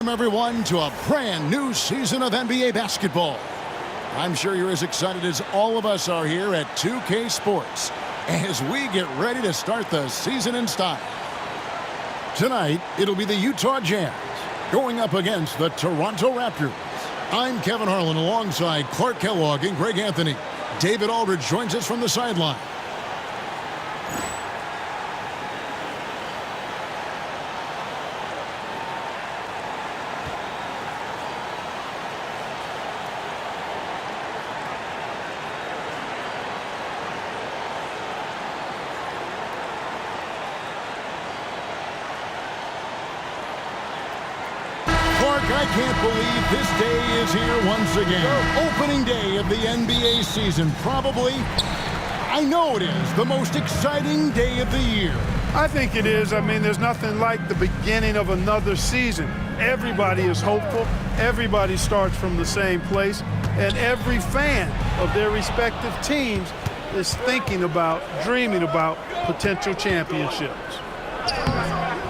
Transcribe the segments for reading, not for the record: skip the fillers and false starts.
Welcome everyone to a brand new season of NBA basketball. I'm sure you're as excited as all of us are here at 2K Sports as we get ready to start the season in style. Tonight, it'll be the Utah Jazz going up against the Toronto Raptors. I'm Kevin Harlan alongside Clark Kellogg and Greg Anthony. David Aldridge joins us from the sideline. I can't believe this day is here once again. Opening day of the NBA season. Probably, I know it is, the most exciting day of the year. I think it is. I mean, there's nothing like the beginning of another season. Everybody is hopeful. Everybody starts from the same place. And every fan of their respective teams is thinking about, dreaming about potential championships.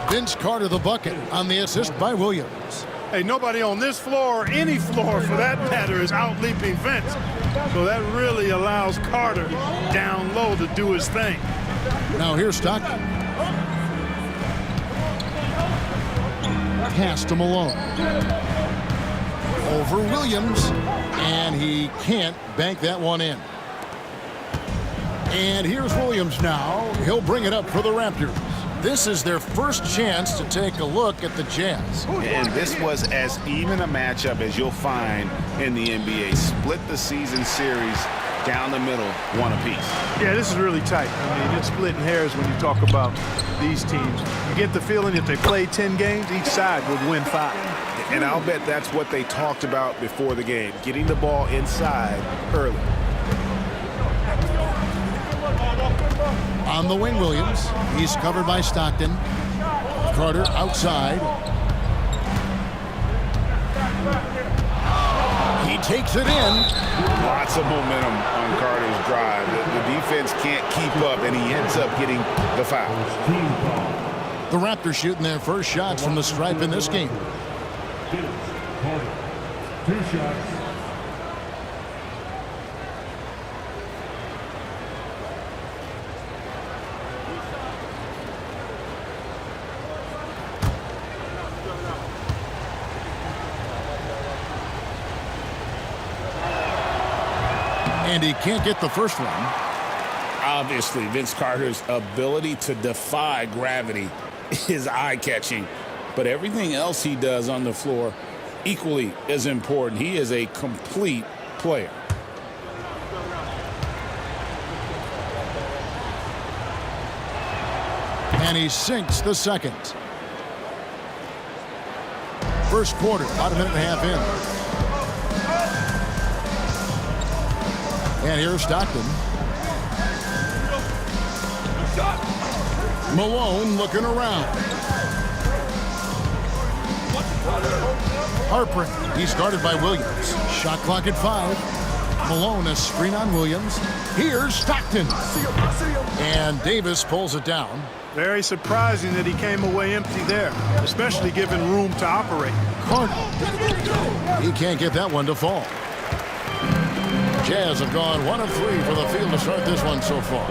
Vince Carter the bucket on the assist by Williams. Hey, nobody on this floor or any floor for that matter is out-leaping Vince. So that really allows Carter down low to do his thing. Now here's Stockton. Pass to Malone. Over Williams. And he can't bank that one in. And here's Williams now. He'll bring it up for the Raptors. This is their first chance to take a look at the Jazz. And this was as even a matchup as you'll find in the NBA. Split the season series down the middle, one apiece. Yeah, this is really tight. I mean, it's splitting hairs when you talk about these teams. You get the feeling if they played 10 games, each side would win 5. And I'll bet that's what they talked about before the game, getting the ball inside early. On the wing, Williams. He's covered by Stockton. Carter outside. He takes it in. Lots of momentum on Carter's drive. The defense can't keep up, and he ends up getting the foul. The Raptors shooting their first shots from the stripe in this game. Carter, 2 shots. And he can't get the first one. Obviously, Vince Carter's ability to defy gravity is eye-catching. But everything else he does on the floor equally is important. He is a complete player. And he sinks the second. First quarter, about a minute and a half in. And here's Stockton. Malone looking around. Harper, he's guarded by Williams. Shot clock at 5. Malone, a screen on Williams. Here's Stockton. And Davis pulls it down. Very surprising that he came away empty there, especially given room to operate. Carter. He can't get that one to fall. Jazz have gone 1 of 3 for the field to start this one so far.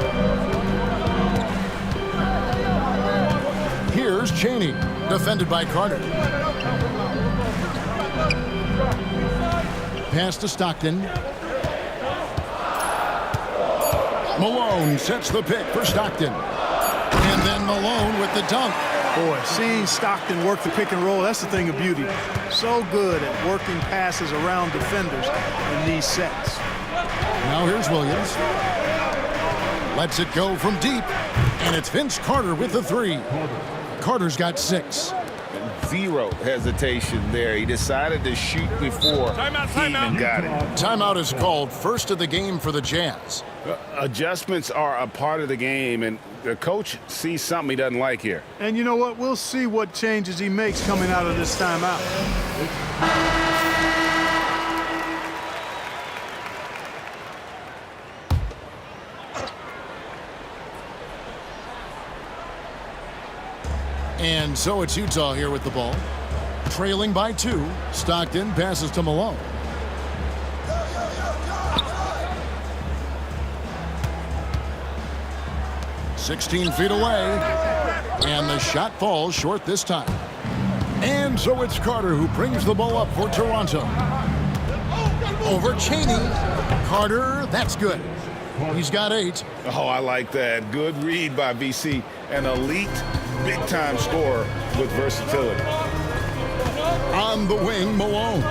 Here's Chaney, defended by Carter. Pass to Stockton. Malone sets the pick for Stockton. And then Malone with the dunk. Boy, seeing Stockton work the pick and roll, that's the thing of beauty. So good at working passes around defenders in these sets. Now here's Williams. Lets it go from deep. And it's Vince Carter with the 3. Carter's got 6. Zero hesitation there. He decided to shoot before he even got it. Timeout is called, first of the game for the Jazz. Adjustments are a part of the game, and the coach sees something he doesn't like here. And you know what? We'll see what changes he makes coming out of this timeout. And so it's Utah here with the ball. Trailing by 2. Stockton passes to Malone. "16 feet away, and the shot falls short this time." And so it's Carter who brings the ball up for Toronto. Over Chaney. Carter, that's good. He's got 8. Oh, I like that. Good read by VC. An elite, big-time scorer with versatility. On the wing, Malone.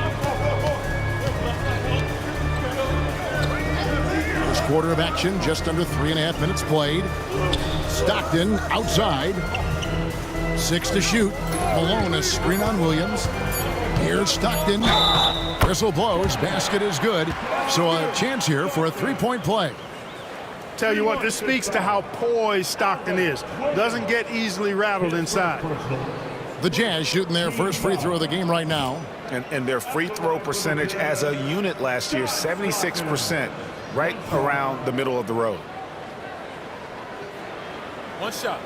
First quarter of action, just under 3.5 minutes played. Stockton outside. 6 to shoot. Malone a screen on Williams. Here's Stockton. Whistle blows. Basket is good. So a chance here for a 3-point play. Tell you what, this speaks to how poised Stockton is. Doesn't get easily rattled inside. The Jazz shooting their first free throw of the game right now. And their free throw percentage as a unit last year, 76%, right around the middle of the road. One shot.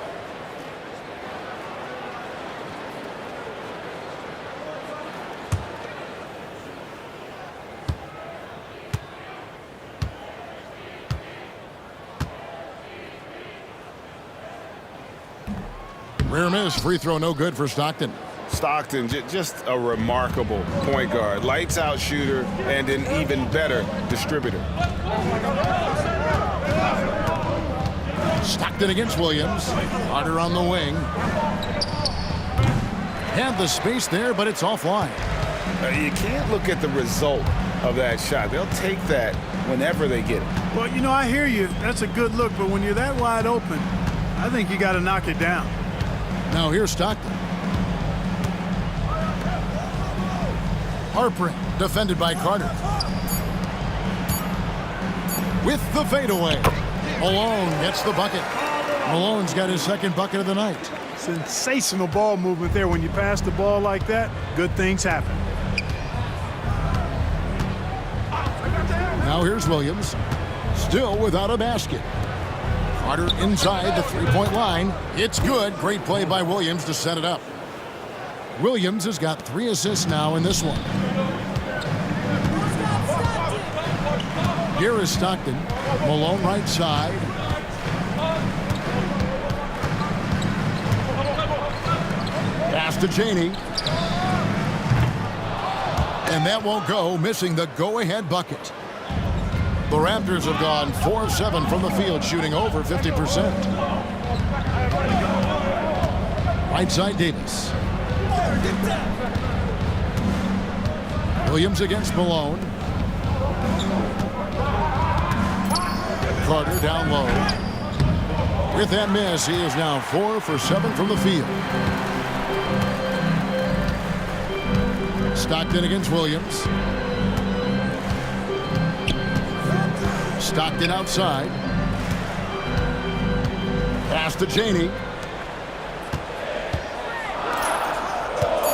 Rear miss, free throw no good for Stockton. Stockton, just a remarkable point guard. Lights out shooter and an even better distributor. Stockton against Williams. Carter on the wing. Had the space there, but it's offline. You can't look at the result of that shot. They'll take that whenever they get it. Well, you know, I hear you. That's a good look, but when you're that wide open, I think you got to knock it down. Now here's Stockton. Harper defended by Carter. With the fadeaway. Malone gets the bucket. Malone's got his second bucket of the night. Sensational ball movement there. When you pass the ball like that, good things happen. Now here's Williams. Still without a basket. Carter inside the three-point line. It's good. Great play by Williams to set it up. Williams has got 3 assists now in this one. Here is Stockton. Malone right side. Pass to Chaney. And that won't go, missing the go-ahead bucket. The Raptors have gone 4 of 7 from the field, shooting over 50%. Right side, Davis. Williams against Malone. Carter down low. With that miss, he is now 4 for 7 from the field. Stockton against Williams. Stockton outside. Pass to Chaney.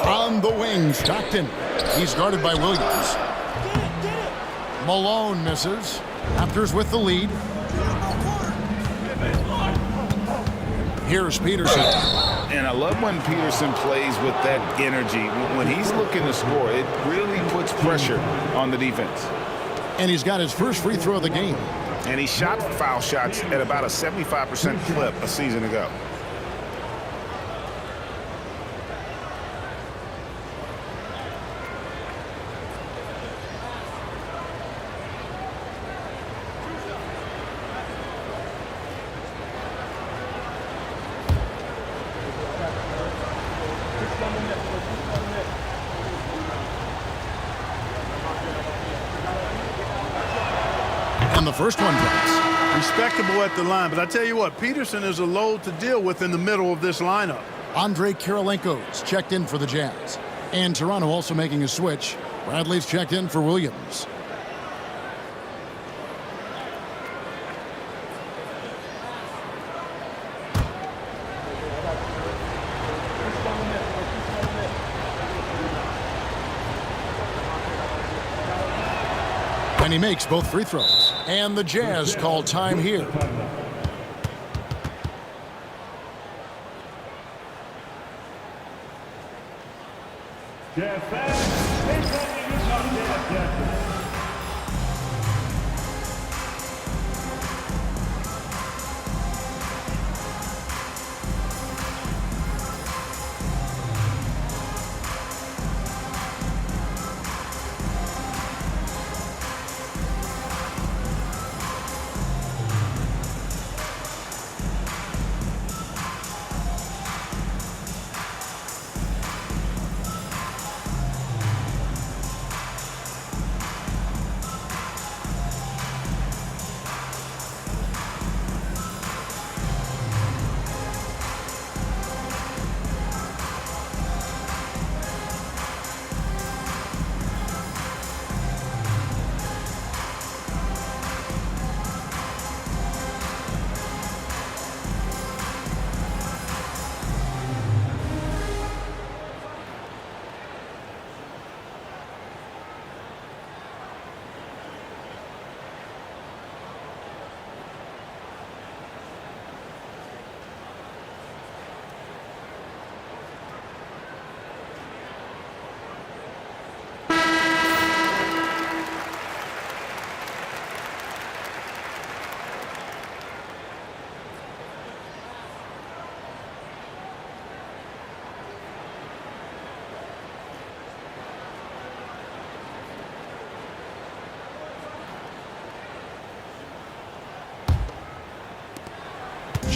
On the wing, Stockton. He's guarded by Williams. Malone misses. Raptors with the lead. Here's Peterson. And I love when Peterson plays with that energy. When he's looking to score, it really puts pressure on the defense. And he's got his first free throw of the game. And he shot foul shots at about a 75% clip a season ago. And the first one drops. Respectable at the line, but I tell you what, Peterson is a load to deal with in the middle of this lineup. Andre Kirilenko's checked in for the Jazz. And Toronto also making a switch. Bradley's checked in for Williams. And he makes both free throws. And the Jazz call time here.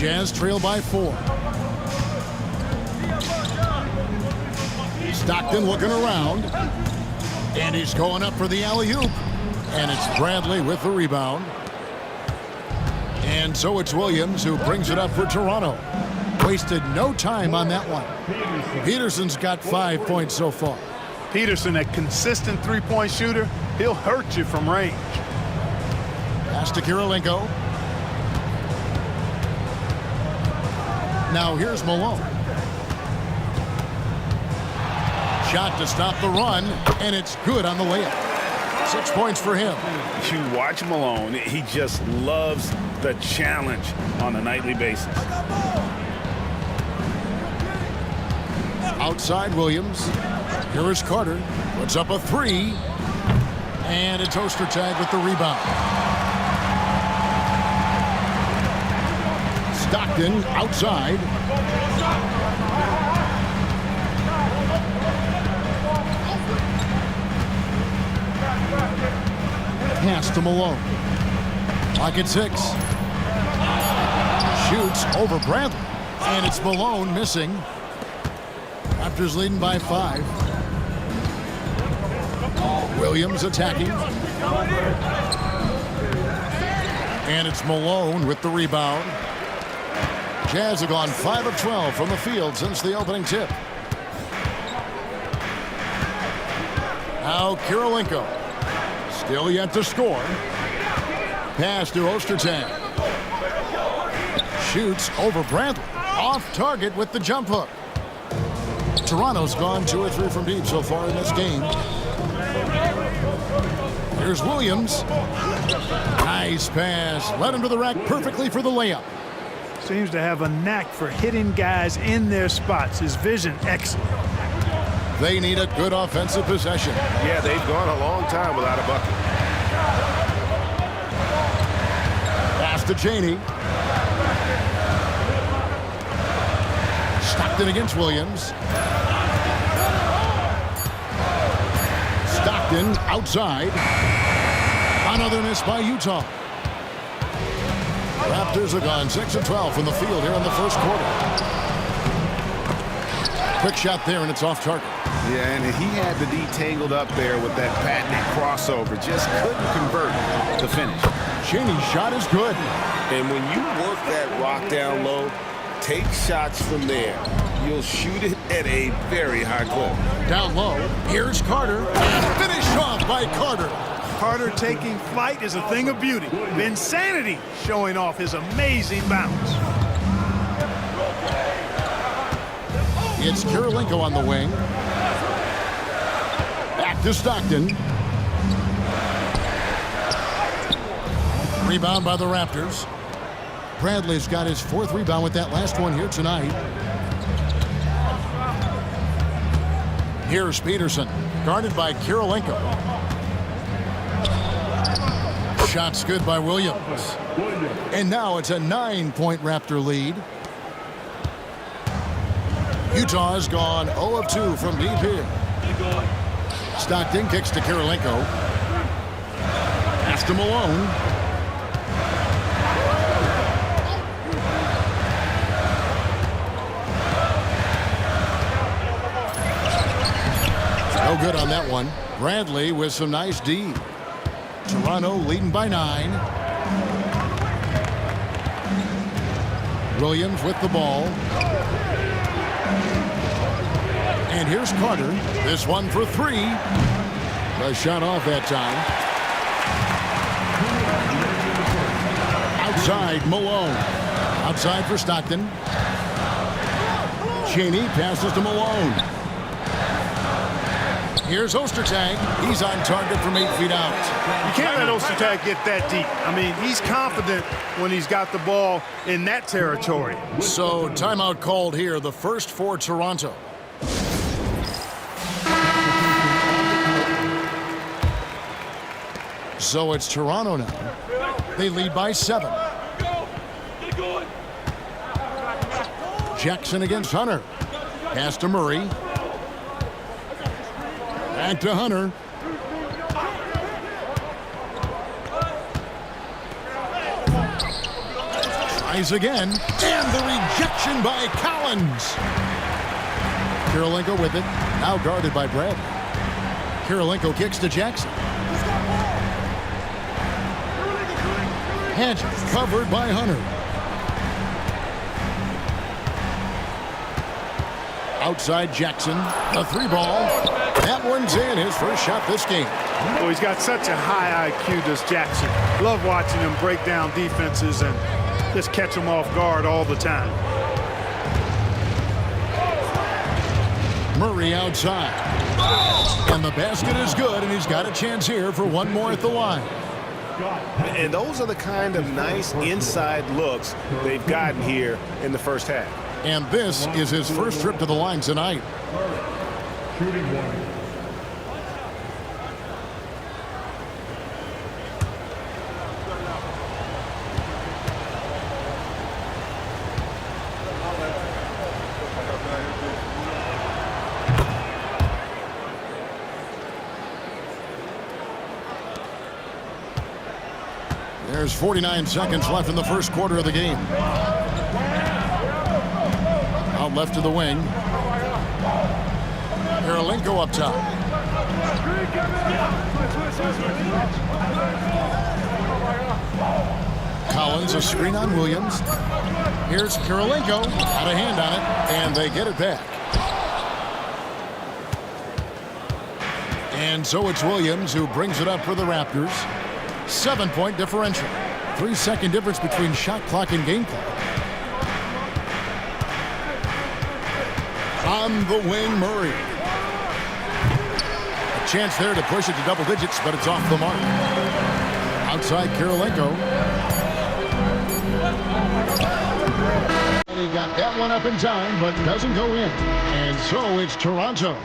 Jazz trail by 4. Stockton looking around. And he's going up for the alley-oop. And it's Bradley with the rebound. And so it's Williams who brings it up for Toronto. Wasted no time on that one. Peterson's got 5 points so far. Peterson, a consistent three-point shooter, he'll hurt you from range. Pass to Kirilenko. Now here's Malone. Shot to stop the run, and it's good on the layup. 6 points for him. You watch Malone, he just loves the challenge on a nightly basis. Outside Williams. Here is Carter. Puts up a 3. And it's Ostertag with the rebound. Stockton outside. Pass to Malone. Clock at 6. Shoots over Bradley. And it's Malone missing. Raptors leading by 5. Williams attacking. And it's Malone with the rebound. Jazz have gone 5 of 12 from the field since the opening tip. Now Kirilenko. Still yet to score. Pass to Ostertag. Shoots over Bradley. Off target with the jump hook. Toronto's gone 2 or 3 from deep so far in this game. Here's Williams. Nice pass. Led him to the rack perfectly for the layup. Seems to have a knack for hitting guys in their spots. His vision excellent. They need a good offensive possession. Yeah, they've gone a long time without a bucket. Pass to Chaney. Stockton against Williams. Stockton outside. Another miss by Utah. Raptors have gone 6 of 12 from the field here in the first quarter. Quick shot there, and it's off target. Yeah, and he had the D tangled up there with that patented crossover. Just couldn't convert the finish. Chaney's shot is good. And when you work that rock down low, take shots from there. You'll shoot it at a very high clip. Down low, here's Carter. And finish off by Carter. Carter taking flight is a thing of beauty. Insanity showing off his amazing bounce. It's Kirilenko on the wing. Back to Stockton. Rebound by the Raptors. Bradley's got his 4th rebound with that last one here tonight. Here's Peterson. Guarded by Kirilenko. Shot's good by Williams. And now it's a 9-point Raptor lead. Utah's gone 0 of 2 from deep here. Stockton kicks to Kirilenko. Pass to Malone. No good on that one. Bradley with some nice D. Toronto leading by 9. Williams with the ball. And here's Carter. This one for 3. The shot off that time. Outside, Malone. Outside for Stockton. Cheney passes to Malone. Here's Ostertag. He's on target from 8 feet out. You can't let Ostertag get that deep. I mean, he's confident when he's got the ball in that territory. So timeout called here, the first for Toronto. So it's Toronto now. They lead by 7. Jackson against Hunter. Pass to Murray. Back to Hunter. Tries again. And the rejection by Collins. Kirilenko with it. Now guarded by Brad. Kirilenko kicks to Jackson. Hedge covered by Hunter. Outside Jackson. A 3-ball. That one's in. His first shot this game. Oh, he's got such a high IQ, does Jackson. Love watching him break down defenses and just catch them off guard all the time. Murray outside. And the basket is good, and he's got a chance here for one more at the line. And those are the kind of nice inside looks they've gotten here in the first half. And this is his first trip to the line tonight. There's 49 seconds left in the first quarter of the game. Out left to the wing. Kirilenko up top. Collins, a screen on Williams. Here's Kirilenko. Out of hand on it, and they get it back. And so it's Williams who brings it up for the Raptors. 7-point differential. 3-second difference between shot clock and game clock. On the wing, Murray. A chance there to push it to double digits, but it's off the mark. Outside Kirilenko. And he got that one up in time, but doesn't go in. And so it's Toronto,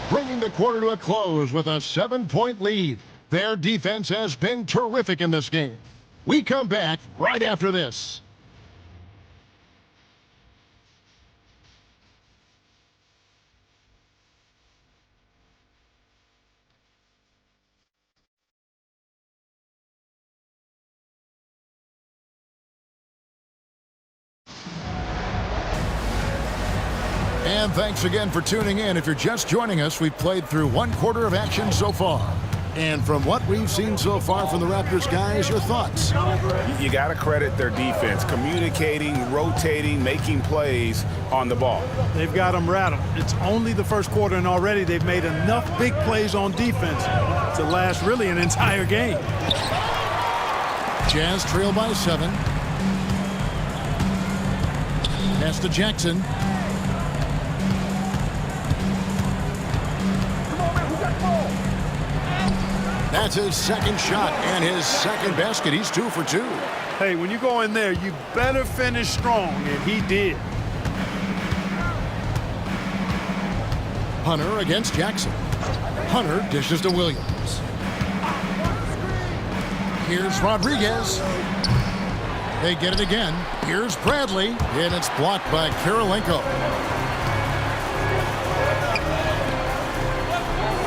bringing the quarter to a close with a 7-point lead. Their defense has been terrific in this game. We come back right after this. And thanks again for tuning in. If you're just joining us, we've played through one quarter of action so far. And from what we've seen so far from the Raptors guys, your thoughts? You got to credit their defense, communicating, rotating, making plays on the ball. They've got them rattled. It's only the first quarter, and already they've made enough big plays on defense to last really an entire game. Jazz trail by 7. Pass to Jackson. That's his second shot and his second basket. He's 2 for 2. Hey, when you go in there, you better finish strong, and he did. Hunter against Jackson. Hunter dishes to Williams. Here's Rodriguez. They get it again. Here's Bradley, and it's blocked by Kirilenko.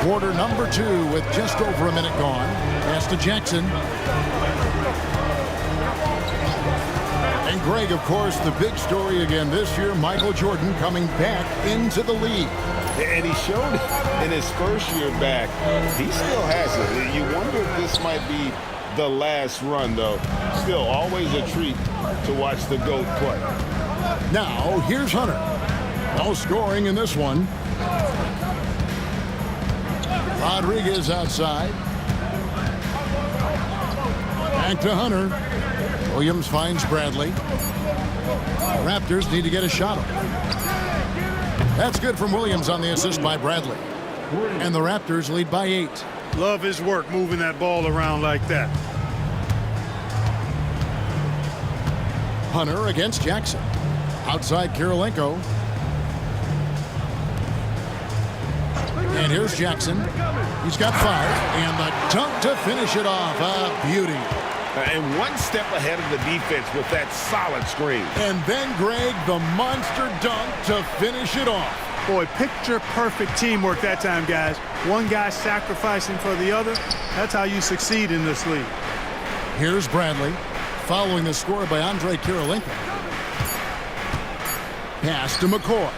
Quarter number 2 with just over a minute gone. Pass to Jackson. And Greg, of course, the big story again this year, Michael Jordan coming back into the league. And he showed it in his first year back. He still has it. You wonder if this might be the last run, though. Still, always a treat to watch the GOAT play. Now, here's Hunter. No scoring in this one. Rodriguez outside. Back to Hunter. Williams finds Bradley. Raptors need to get a shot off. That's good from Williams on the assist by Bradley. And the Raptors lead by 8. Love his work moving that ball around like that. Hunter against Jackson. Outside Kirilenko. And here's Jackson. He's got 5. And the dunk to finish it off. A beauty. And one step ahead of the defense with that solid screen. And then, Greg, the monster dunk to finish it off. Boy, picture perfect teamwork that time, guys. One guy sacrificing for the other. That's how you succeed in this league. Here's Bradley, following the score by Andre Kirilenko. Pass to McCoy.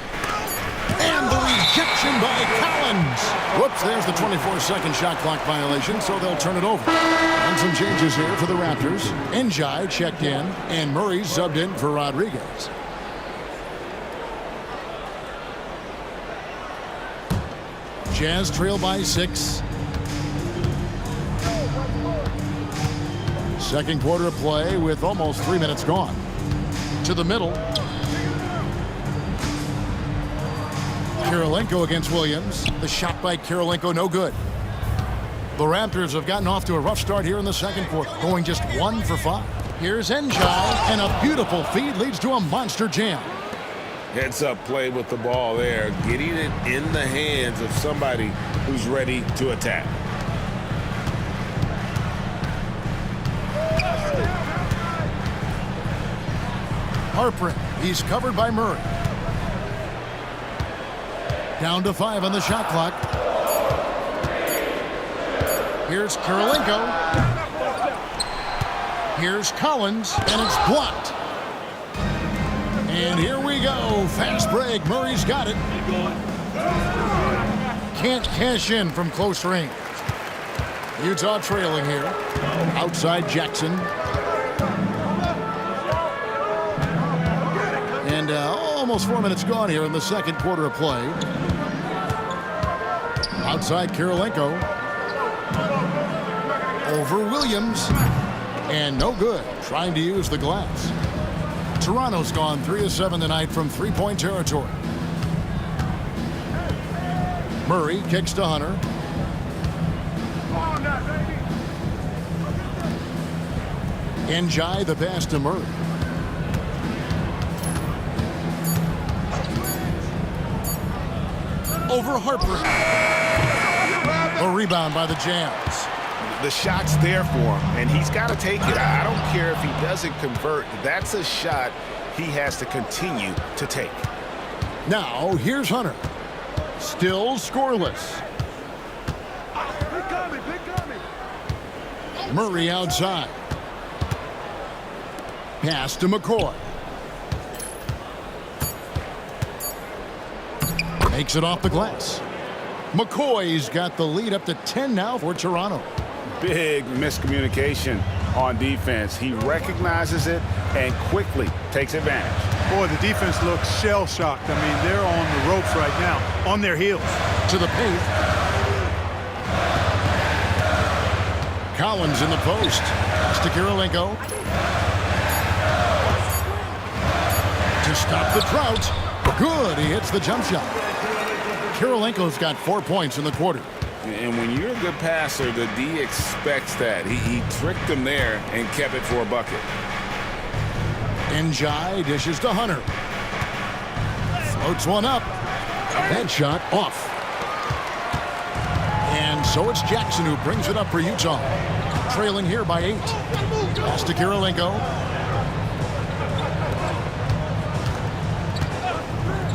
And the rejection by Collins. Whoops, there's the 24-second shot clock violation, so they'll turn it over. And some changes here for the Raptors. Njai checked in, and Murray subbed in for Rodriguez. Jazz trail by 6. Second quarter of play with almost 3 minutes gone. To the middle. Kirilenko against Williams. The shot by Kirilenko, no good. The Raptors have gotten off to a rough start here in the second quarter, going just 1 for 5. Here's Njai, and a beautiful feed leads to a monster jam. Heads-up play with the ball there, getting it in the hands of somebody who's ready to attack. Harper, he's covered by Murray. Down to 5 on the shot clock. Here's Kirilenko. Here's Collins, and it's blocked. And here we go. Fast break. Murray's got it. Can't cash in from close range. Utah trailing here. Outside Jackson. And almost 4 minutes gone here in the second quarter of play. Outside Kirilenko. Over Williams. And no good. Trying to use the glass. Toronto's gone 3 of 7 tonight from three-point territory. Murray kicks to Hunter. Njai the pass to Murray. Over Harper. A rebound by the Jazz. The shot's there for him, and he's got to take it. I don't care if he doesn't convert. That's a shot he has to continue to take. Now, here's Hunter. Still scoreless. Murray outside. Pass to McCoy. Makes it off the glass. McCoy's got the lead up to 10 now for Toronto. Big miscommunication on defense. He recognizes it and quickly takes advantage. Boy, the defense looks shell-shocked. I mean, they're on the ropes right now, on their heels. To the paint. Collins in the post. Pass to Kirilenko. To stop the drought. Good. He hits the jump shot. Kirilenko's got 4 points in the quarter. And when you're a good passer, the D expects that. He tricked them there and kept it for a bucket. Njai dishes to Hunter. Floats one up. That shot off. So it's Jackson who brings it up for Utah. Trailing here by 8. Pass to Kirilenko.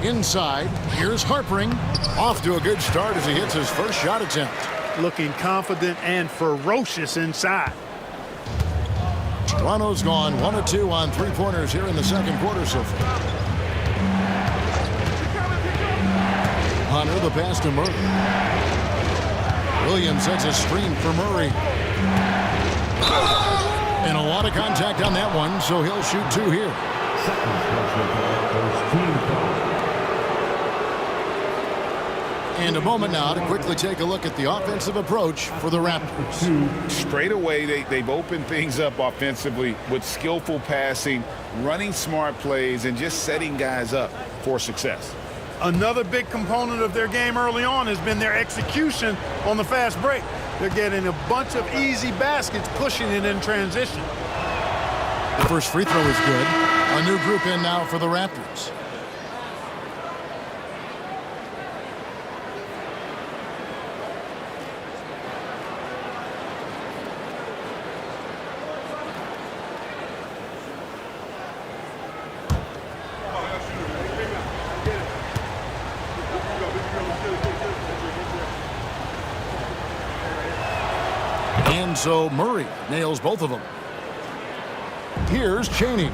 Inside, here's Harpering. Off to a good start as he hits his first shot attempt. Looking confident and ferocious inside. Toronto's gone 1 of 2 on three-pointers here in the second quarter so far. Hunter, the pass to Murray. Williams sets a screen for Murray. And a lot of contact on that one, so he'll shoot 2 here. And a moment now to quickly take a look at the offensive approach for the Raptors. Straight away, they've opened things up offensively with skillful passing, running smart plays, and just setting guys up for success. Another big component of their game early on has been their execution on the fast break. They're getting a bunch of easy baskets, pushing it in transition. The first free throw is good. A new group in now for the Raptors. And so Murray nails both of them. Here's Chaney.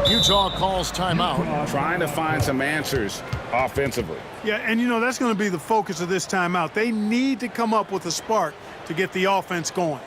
Utah calls timeout. Trying to find some answers offensively. Yeah, and you know, that's going to be the focus of this timeout. They need to come up with a spark to get the offense going.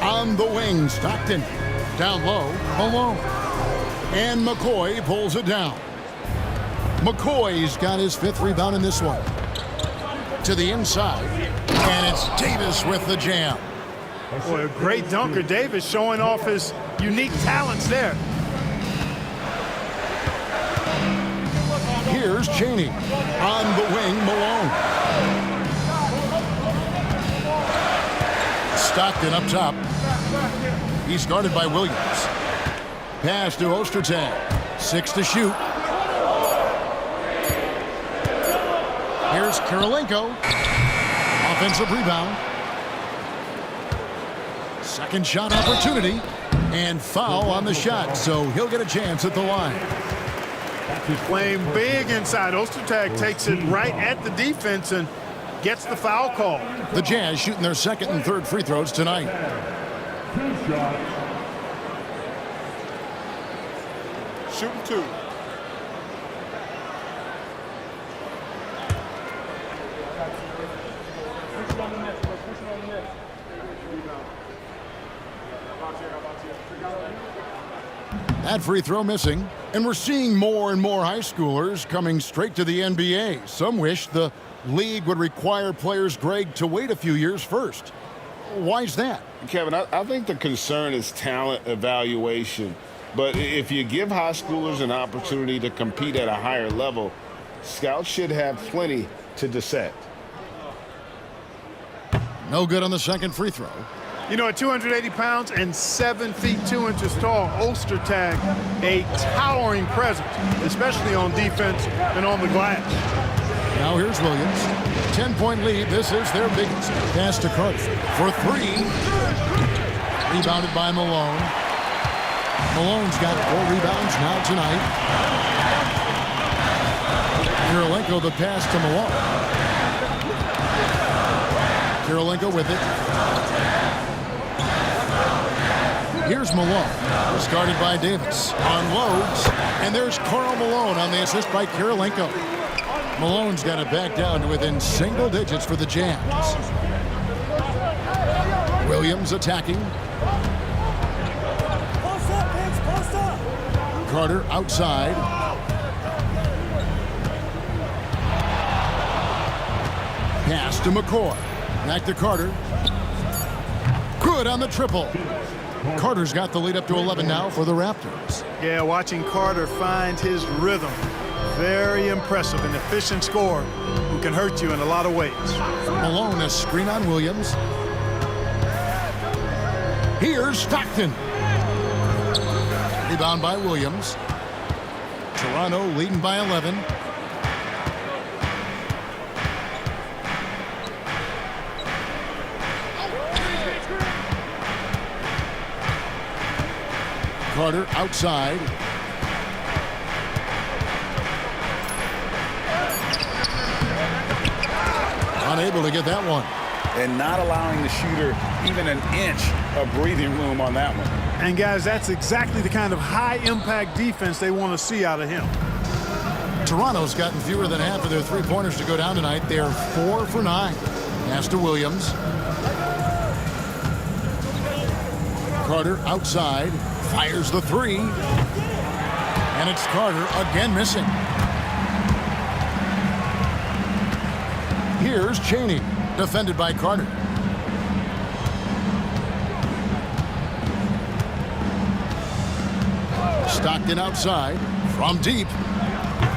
On the wing, Stockton. Down low, Malone. And McCoy pulls it down. McCoy's got his 5th rebound in this one. To the inside. And it's Davis with the jam. Boy, a great dunker. Davis showing off his unique talents there. Here's Chaney. On the wing, Malone. Stockton up top. He's guarded by Williams. Pass to Ostertag. 6 to shoot. Here's Kirilenko. Offensive rebound. Second shot opportunity. And foul on the shot, so he'll get a chance at the line. He's playing big inside. Ostertag takes it right at the defense and gets the foul call. The Jazz shooting their 2nd and 3rd free throws tonight. Shooting 2. That free throw missing. And we're seeing more and more high schoolers coming straight to the NBA. Some wish the league would require players, Greg, to wait a few years first. Why's that? Kevin, I think the concern is talent evaluation. But if you give high schoolers an opportunity to compete at a higher level, scouts should have plenty to dissect. No good on the second free throw. You know, at 280 pounds and 7 feet 2 inches tall, Ostertag, a towering presence, especially on defense and on the glass. Now here's Williams. 10-point lead. This is their biggest. Pass to Carter for three. Rebounded by Malone. Malone's got 4 rebounds now tonight. Kirilenko the pass to Malone. Kirilenko with it. Here's Malone, started by Davis. Unloads, and there's Karl Malone on the assist by Kirilenko. Malone's got it back down to within single digits for the Jazz. Williams attacking. Carter outside. Pass to McCoy. Back to Carter. Good on the triple. Carter's got the lead up to 11 now for the Raptors. Yeah, watching Carter find his rhythm. Very impressive, an efficient scorer who can hurt you in a lot of ways. Malone, a screen on Williams. Here's Stockton. Rebound by Williams. Toronto leading by 11. Carter outside. Unable to get that one. And not allowing the shooter even an inch of breathing room on that one. And guys, that's exactly the kind of high-impact defense they want to see out of him. Toronto's gotten fewer than half of their three-pointers to go down tonight. They're 4 for 9. Pass to Williams. Carter outside. Fires the three. And it's Carter again missing. Here's Chaney. Defended by Carter. Stockton outside. From deep.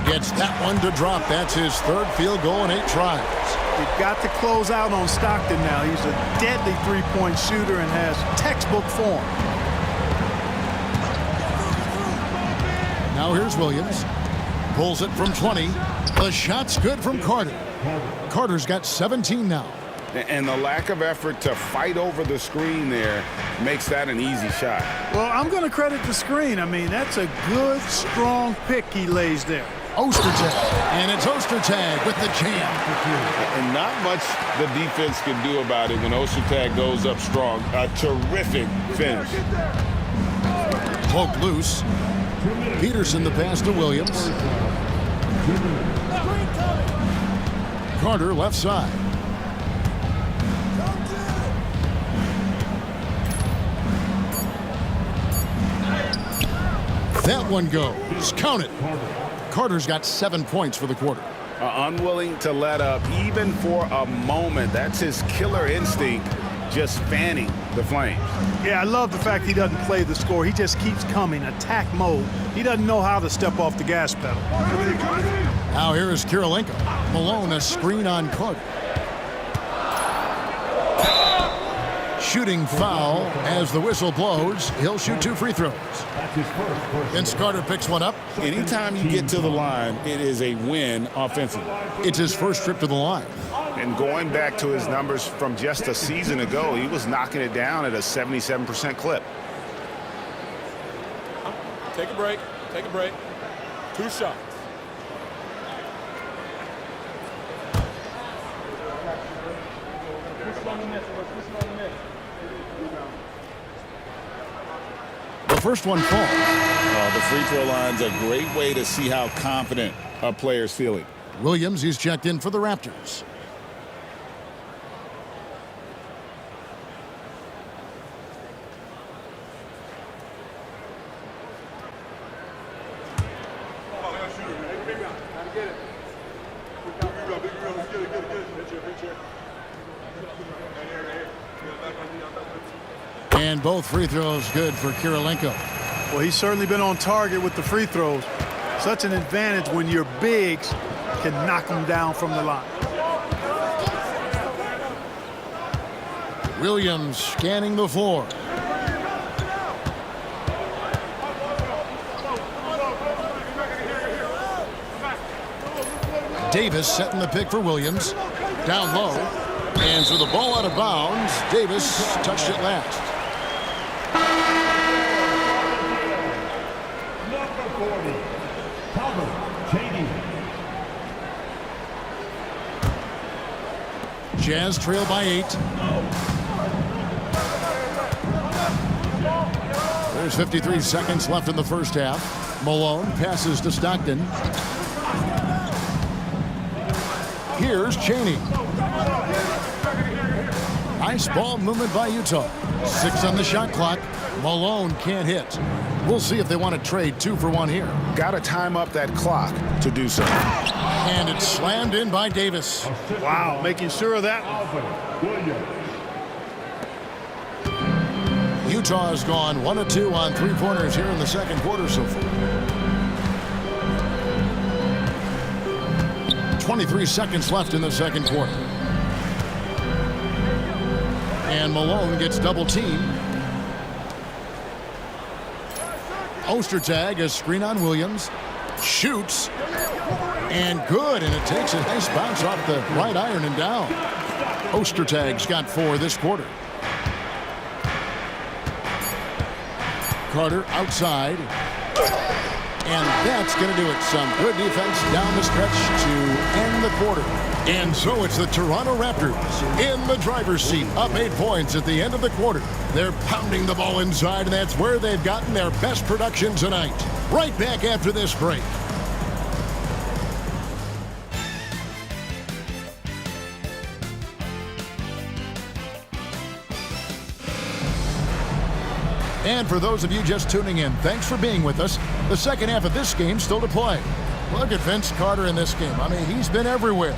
Gets that one to drop. That's his third field goal in 8 tries. You've got to close out on Stockton now. He's a deadly three-point shooter and has textbook form. Now here's Williams. Pulls it from 20. The shot's good from Carter. Carter's got 17 now. And the lack of effort to fight over the screen there makes that an easy shot. Well, I'm going to credit the screen. I mean, that's a good, strong pick he lays there. Ostertag. And it's Ostertag with the jam. And not much the defense can do about it when Ostertag goes up strong. A terrific finish. Poked loose. Peterson the pass to Williams. Carter left side. That one goes. Count it. Carter's got 7 points for the quarter. Unwilling to let up even for a moment. That's his killer instinct, just fanning the flames. Yeah, I love the fact he doesn't play the score. He just keeps coming, attack mode. He doesn't know how to step off the gas pedal. Now here is Kirilenko. Malone a screen on Carter. Shooting foul as the whistle blows. He'll shoot 2 free throws. Vince Carter picks one up. Anytime you get to the line, it is a win offensively. It's his first trip to the line. And going back to his numbers from just a season ago, he was knocking it down at a 77% clip. Take a break. Take a break. 2 shots. The first one falls. The free throw line's a great way to see how confident a player's feeling. Williams, he's checked in for the Raptors. And both free throws good for Kirilenko. Well, he's certainly been on target with the free throws. Such an advantage when your bigs can knock them down from the line. Williams scanning the floor. Davis setting the pick for Williams. Down low. And so the ball out of bounds. Davis touched it last. Jazz trail by 8. There's 53 seconds left in the first half. Malone passes to Stockton. Here's Chaney. Nice ball movement by Utah. 6 on the shot clock. Malone can't hit. We'll see if they want to trade 2 for 1 here. Got to time up that clock to do so. And it's slammed in by Davis. Wow, making sure of that one. Utah has gone 1 of 2 on 3-pointers here in the second quarter so far. 23 seconds left in the second quarter. And Malone gets double teamed. Ostertag, a screen on Williams. Shoots. And good. And it takes a nice bounce off the right iron and down. Ostertag's got 4 this quarter. Carter outside. And that's going to do it. Some good defense down the stretch to end the quarter. And so it's the Toronto Raptors in the driver's seat, up 8 points at the end of the quarter. They're pounding the ball inside, and that's where they've gotten their best production tonight. Right back after this break. And for those of you just tuning in, thanks for being with us. The second half of this game still to play. Look at Vince Carter in this game. I mean, he's been everywhere.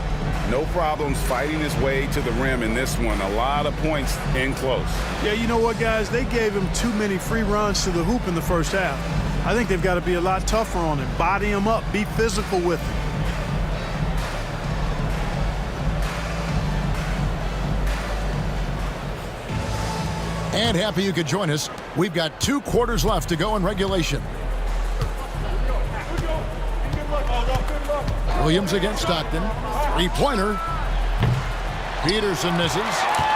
No problems fighting his way to the rim in this one. A lot of points in close. Yeah, you know what, guys? They gave him too many free runs to the hoop in the first half. I think they've got to be a lot tougher on him. Body him up. Be physical with him. And happy you could join us. We've got 2 quarters left to go in regulation. Williams against Stockton. 3-pointer. Peterson misses.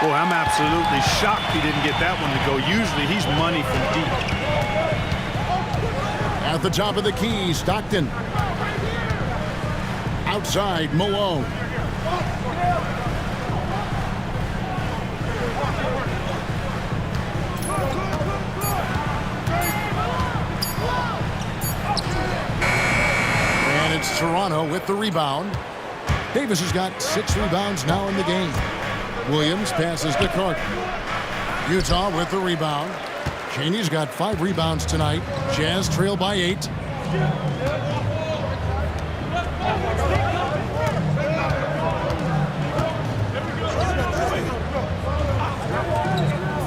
Boy, I'm absolutely shocked he didn't get that one to go. Usually he's money from deep. At the top of the key, Stockton. Outside, Malone. And it's Toronto with the rebound. Davis has got 6 rebounds now in the game. Williams passes to Carter. Utah with the rebound. Chaney's got 5 rebounds tonight. Jazz trail by 8.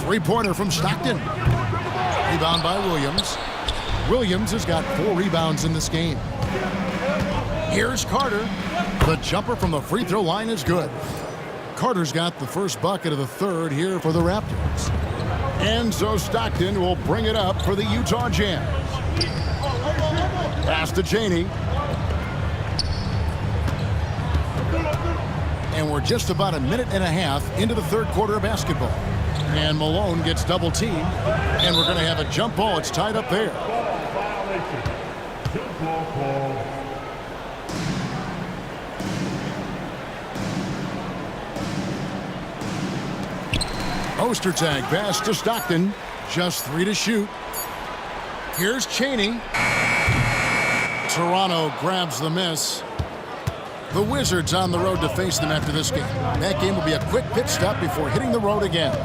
Three-pointer from Stockton. Rebound by Williams. Williams has got 4 rebounds in this game. Here's Carter. The jumper from the free throw line is good. Carter's got the first bucket of the third here for the Raptors. And so Stockton will bring it up for the Utah Jazz. Pass to Chaney. And we're just about a minute and a half into the third quarter of basketball. And Malone gets double teamed. And we're going to have a jump ball. It's tied up there. Ostertag pass to Stockton. Just 3 to shoot. Here's Chaney. Toronto grabs the miss. The Wizards on the road to face them after this game. That game will be a quick pit stop before hitting the road again.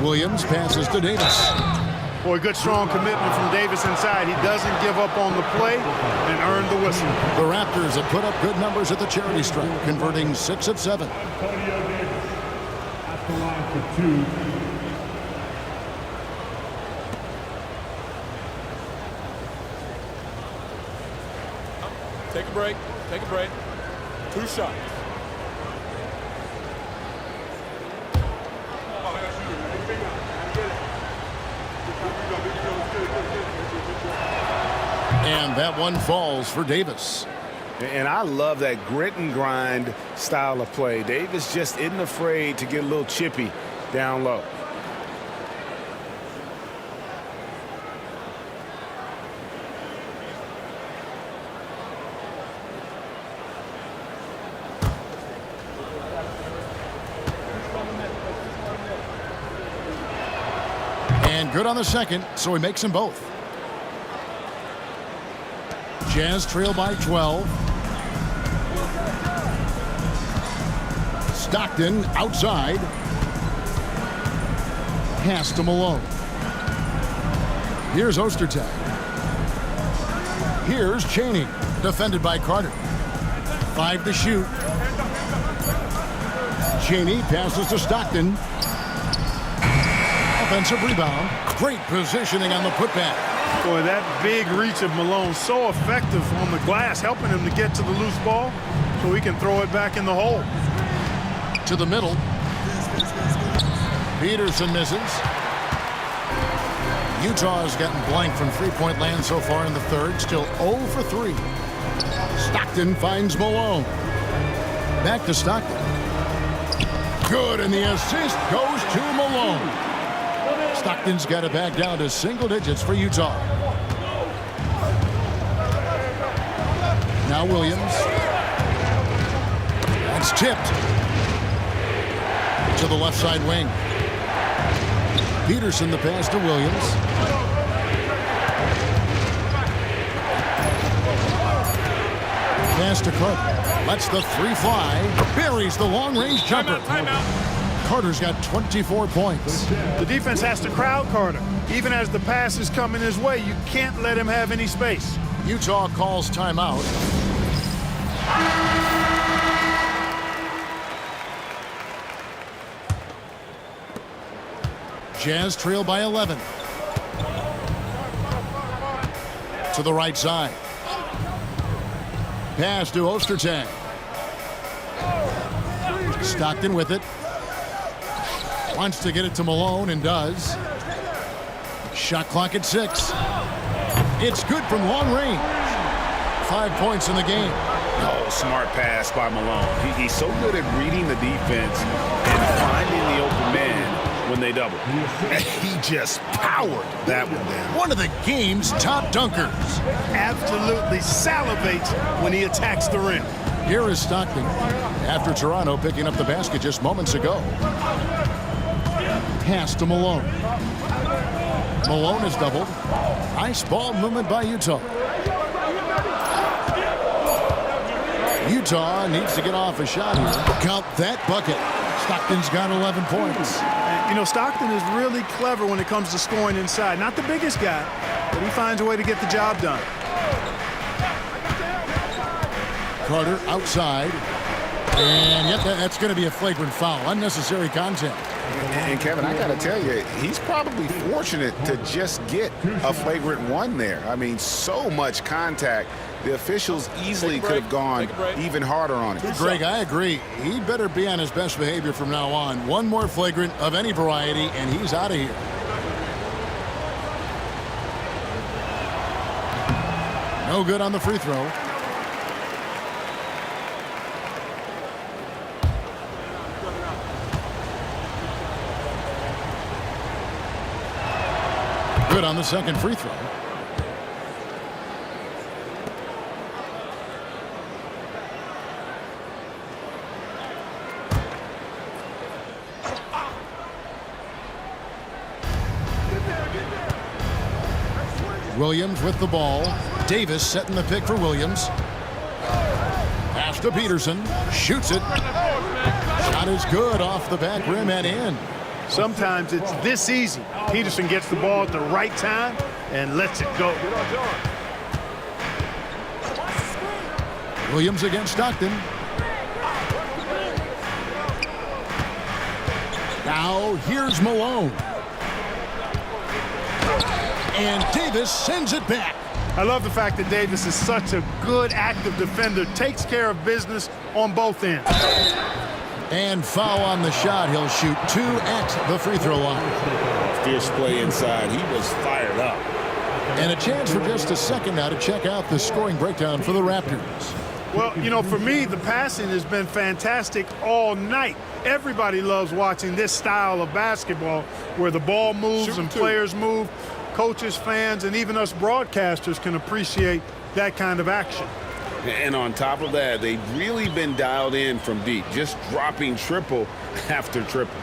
Williams passes to Davis. Boy, good strong commitment from Davis inside. He doesn't give up on the play and earned the whistle. The Raptors have put up good numbers at the charity stripe, converting 6 of 7. the line for 2. Take a break. Take a break. 2 shots. And that one falls for Davis. And I love that grit and grind style of play. Davis just isn't afraid to get a little chippy down low. And good on the second, so he makes them both. Jazz trail by 12. Stockton outside. Pass to Malone. Here's Ostertag. Here's Chaney. Defended by Carter. 5 to shoot. Chaney passes to Stockton. Offensive rebound. Great positioning on the putback. Boy, that big reach of Malone, so effective on the glass, helping him to get to the loose ball so he can throw it back in the hole. To the middle. Peterson misses. Utah has gotten blank from three-point land so far in the third. Still 0 for 3. Stockton finds Malone. Back to Stockton. Good, and the assist goes to Malone. Stockton's got it back down to single digits for Utah. Now Williams. That's tipped. To the left side wing. Peterson the pass to Williams. Pass to Carter. Lets the 3 fly. Buries the long-range jumper. Carter's got 24 points. The defense has to crowd Carter. Even as the pass is coming his way, you can't let him have any space. Utah calls timeout. Jazz trail by 11. To the right side. Pass to Ostertag. Stockton with it. Wants to get it to Malone and does. Shot clock at 6. It's good from long range. 5 points in the game. Oh, smart pass by Malone. He's so good at reading the defense and finding the open man when they double. And he just powered that one down. One of the game's top dunkers. Absolutely salivates when he attacks the rim. Here is Stockton after Toronto picking up the basket just moments ago. Pass to Malone. Malone is doubled. Nice ball movement by Utah. Utah needs to get off a shot here. Count that bucket. Stockton's got 11 points. And, you know, Stockton is really clever when it comes to scoring inside. Not the biggest guy, but he finds a way to get the job done. Carter outside. And yet that's going to be a flagrant foul. Unnecessary contact. And Kevin, I got to tell you, he's probably fortunate to just get a flagrant one there. I mean, so much contact. The officials easily could have gone even harder on it. Greg, I agree. He'd better be on his best behavior from now on. One more flagrant of any variety, and he's out of here. No good on the free throw. Good on the second free throw. Williams with the ball. Davis setting the pick for Williams. Pass to Peterson. Shoots it. Shot is good off the back rim and in. Sometimes it's this easy. Peterson gets the ball at the right time and lets it go. Williams against Stockton. Now here's Malone. And Davis sends it back. I love the fact that Davis is such a good active defender, takes care of business on both ends. And foul on the shot. He'll shoot 2 at the free throw line. Fierce play inside. He was fired up. And a chance for just a second now to check out the scoring breakdown for the Raptors. Well, you know, for me, the passing has been fantastic all night. Everybody loves watching this style of basketball where the ball moves and players move. Coaches, fans, and even us broadcasters can appreciate that kind of action. And on top of that, they've really been dialed in from deep, just dropping triple after triple.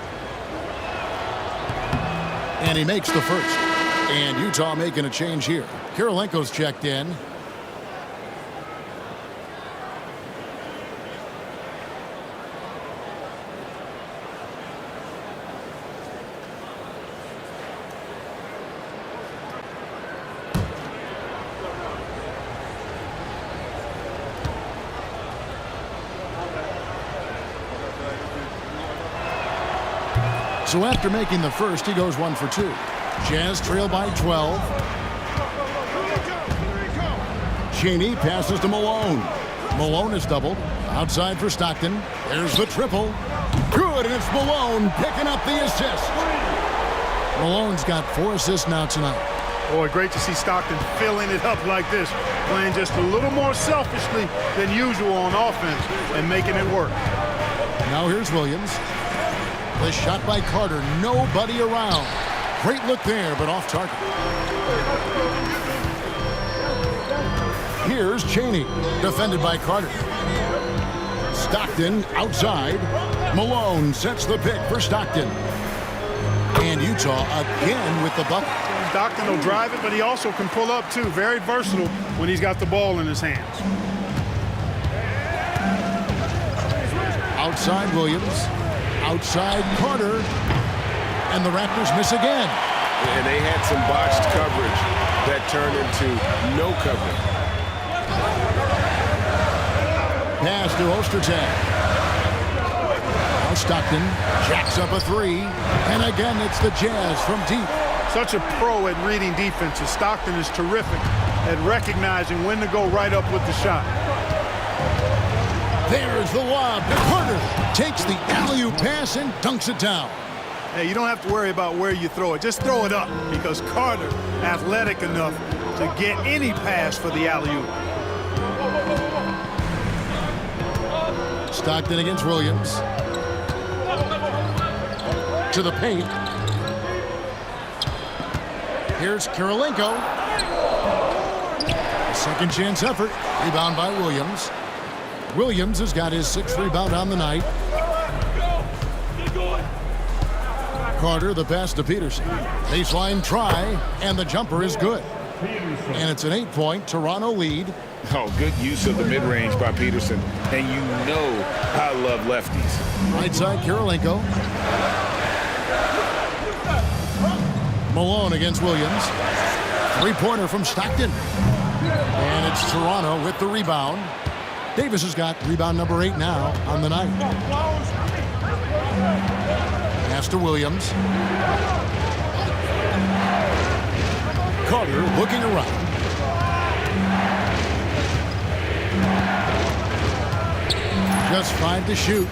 And he makes the first. And Utah making a change here. Kirilenko's checked in. So after making the first, he goes 1 for 2. Jazz trail by 12. Cheney passes to Malone. Malone is doubled. Outside for Stockton. There's the triple. Good, and it's Malone picking up the assist. Malone's got 4 assists now tonight. Boy, great to see Stockton filling it up like this, playing just a little more selfishly than usual on offense and making it work. Now here's Williams. The shot by Carter, nobody around. Great look there, but off target. Here's Cheney, defended by Carter. Stockton outside. Malone sets the pick for Stockton. And Utah again with the bucket. Stockton will drive it, but he also can pull up too. Very versatile when he's got the ball in his hands. Outside Williams. Outside Carter. And the Raptors miss again. And they had some botched coverage that turned into no coverage. Pass to Ostertag. Now Stockton jacks up a 3. And again, it's the Jazz from deep. Such a pro at reading defenses. Stockton is terrific at recognizing when to go right up with the shot. There's the lob. Carter takes the alley-oop pass and dunks it down. Hey, you don't have to worry about where you throw it. Just throw it up because Carter athletic enough to get any pass for the alley-oop. Stockton against Williams. To the paint. Here's Kirilenko. A second chance effort. Rebound by Williams. Williams has got his 6th rebound on the night. Carter, the pass to Peterson. Baseline try, and the jumper is good. And it's an 8-point Toronto lead. Oh, good use of the mid-range by Peterson. And you know I love lefties. Right side, Kirilenko. Malone against Williams. 3-pointer from Stockton. And it's Toronto with the rebound. Davis has got rebound number 8 now on the night. Pass to Williams. Carter looking around. Just 5 to shoot.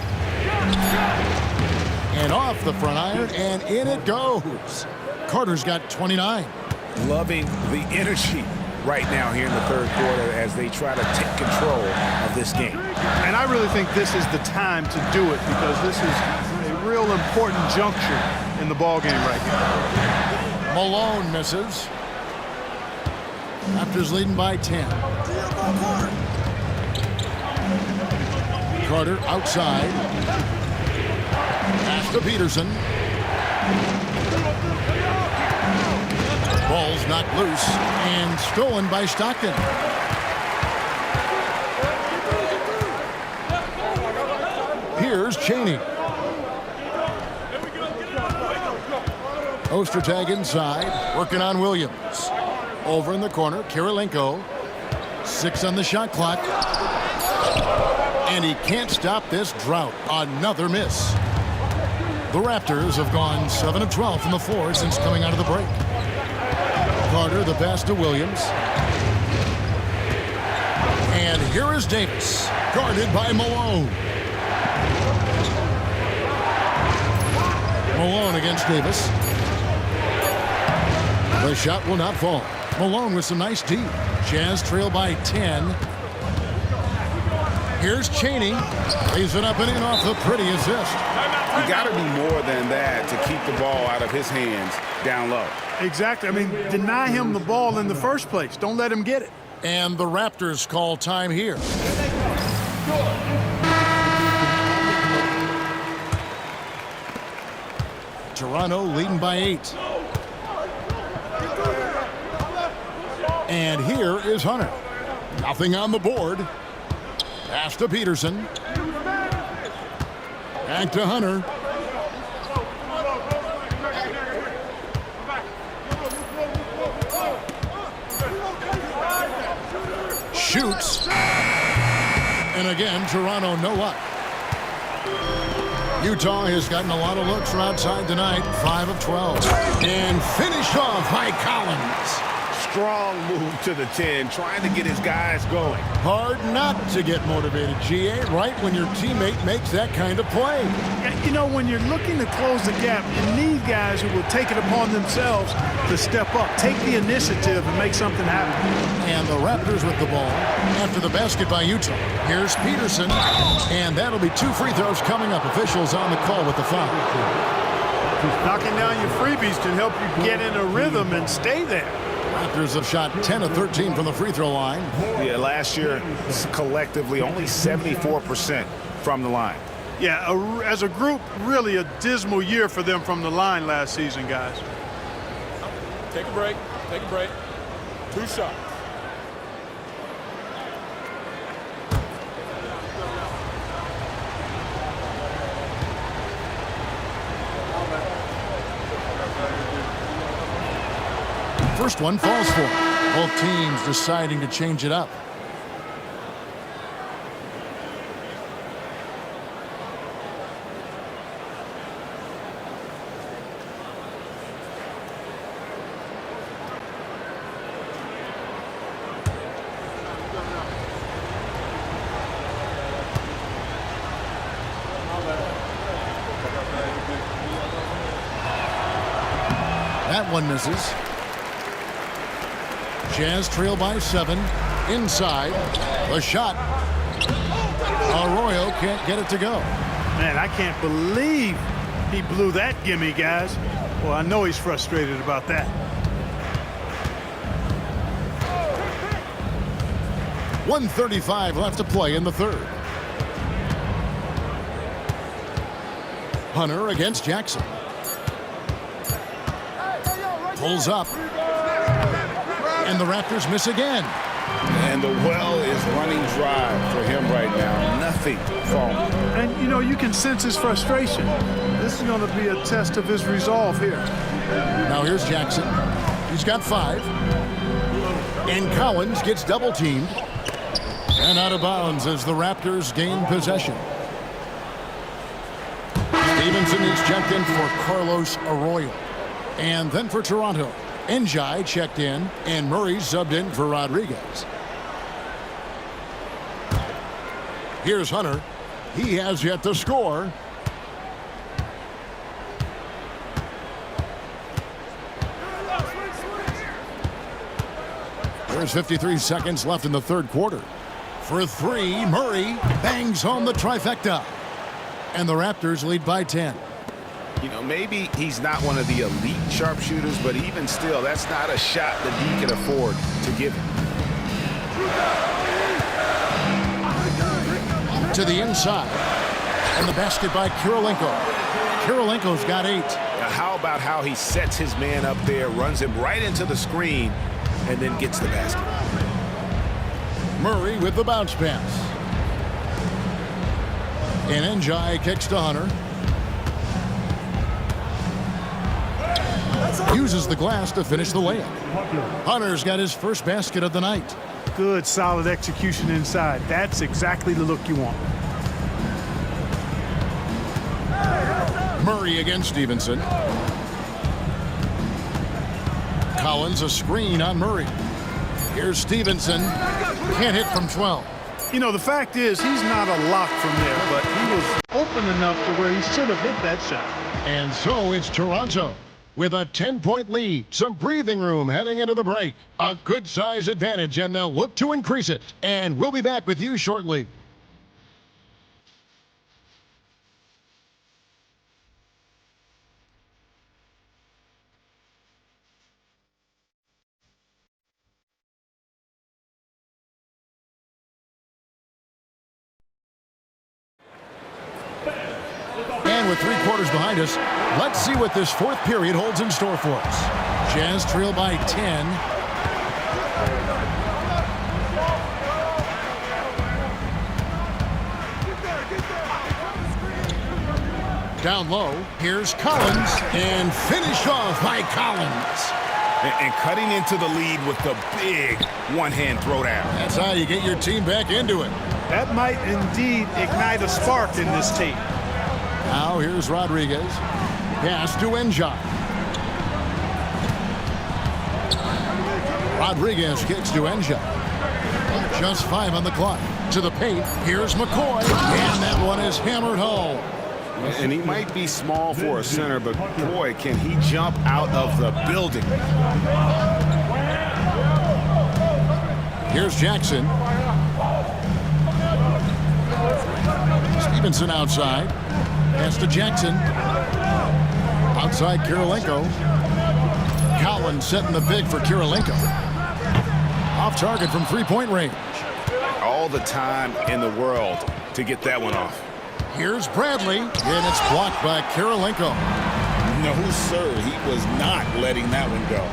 And off the front iron, and in it goes. Carter's got 29. Loving the energy right now here in the third quarter as they try to take control of this game. And I really think this is the time to do it because this is a real important juncture in the ball game right here. Malone misses. Raptors leading by 10. Carter outside. Pass to Peterson. Ball's knocked loose and stolen by Stockton. Here's Cheney. Ostertag inside, working on Williams. Over in the corner, Kirilenko. 6 on the shot clock. And he can't stop this drought. Another miss. The Raptors have gone 7 of 12 from the floor since coming out of the break. Carter, the pass to Williams. And here is Davis, guarded by Malone. Malone against Davis. The shot will not fall. Malone with some nice D. Jazz trail by 10. Here's Chaney. Lays it up and in off the pretty assist. You got to be more than that to keep the ball out of his hands down low. Exactly. I mean, deny him the ball in the first place. Don't let him get it. And the Raptors call time here. Toronto leading by 8. And here is Hunter. Nothing on the board. Pass to Peterson. Back to Hunter. Shoots. And again, Toronto no luck. Utah has gotten a lot of looks from outside tonight. 5 of 12. And finished off by Collins. Strong move to the 10, trying to get his guys going. Hard not to get motivated, GA, right when your teammate makes that kind of play. You know, when you're looking to close the gap, you need guys who will take it upon themselves to step up, take the initiative, and make something happen. And the Raptors with the ball after the basket by Utah. Here's Peterson, and that'll be 2 free throws coming up. Officials on the call with the foul. Knocking down your freebies can help you get in a rhythm and stay there. Raptors have shot 10 of 13 from the free throw line. Yeah, last year, collectively, only 74% from the line. Yeah, as a group, really a dismal year for them from the line last season, guys. Take a break. Take a break. 2 shots. First one falls for him. Both teams deciding to change it up. That one misses. Jazz trail by 7. Inside. The shot. Arroyo can't get it to go. Man, I can't believe he blew that gimme, guys. Well, I know he's frustrated about that. .135 left to play in the third. Hunter against Jackson. Pulls up. And the Raptors miss again. And the well is running dry for him right now. Nothing falling. And, you know, you can sense his frustration. This is going to be a test of his resolve here. Now here's Jackson. He's got 5. And Collins gets double teamed. And out of bounds as the Raptors gain possession. Stevenson is checked in for Carlos Arroyo. And then for Toronto, Njai checked in, and Murray subbed in for Rodriguez. Here's Hunter. He has yet to score. There's 53 seconds left in the third quarter. For 3, Murray bangs home the trifecta. And the Raptors lead by 10. You know, maybe he's not one of the elite sharpshooters, but even still, that's not a shot that he can afford to give him. To the inside. And the basket by Kirilenko. Kirilenko's got 8. Now, how about how he sets his man up there, runs him right into the screen, and then gets the basket. Murray with the bounce pass. And Njai kicks to Hunter. Uses the glass to finish the layup. Hunter's got his first basket of the night. Good, solid execution inside. That's exactly the look you want. Murray against Stevenson. Collins a screen on Murray. Here's Stevenson. Can't hit from 12. You know, the fact is he's not a lock from there, but he was open enough to where he should have hit that shot. And so it's Toronto with a 10-point lead. Some breathing room heading into the break. A good size advantage, and they'll look to increase it. And we'll be back with you shortly. And with 3 quarters behind us, let's see what this fourth period holds in store for us. Jazz trail by 10. Down low, here's Collins, and finished off by Collins. And cutting into the lead with the big one-hand throwdown. That's how you get your team back into it. That might indeed ignite a spark in this team. Now here's Rodriguez. Pass to Njai. Rodriguez kicks to Njai. Just 5 on the clock. To the paint. Here's McCoy. And that one is hammered home. And he might be small for a center, but boy, can he jump out of the building. Here's Jackson. Stevenson outside. Pass to Jackson. Outside Kirilenko. Collins setting the big for Kirilenko. Off target from 3-point range. All the time in the world to get that one off. Here's Bradley, and it's blocked by Kirilenko. No, sir, he was not letting that one go.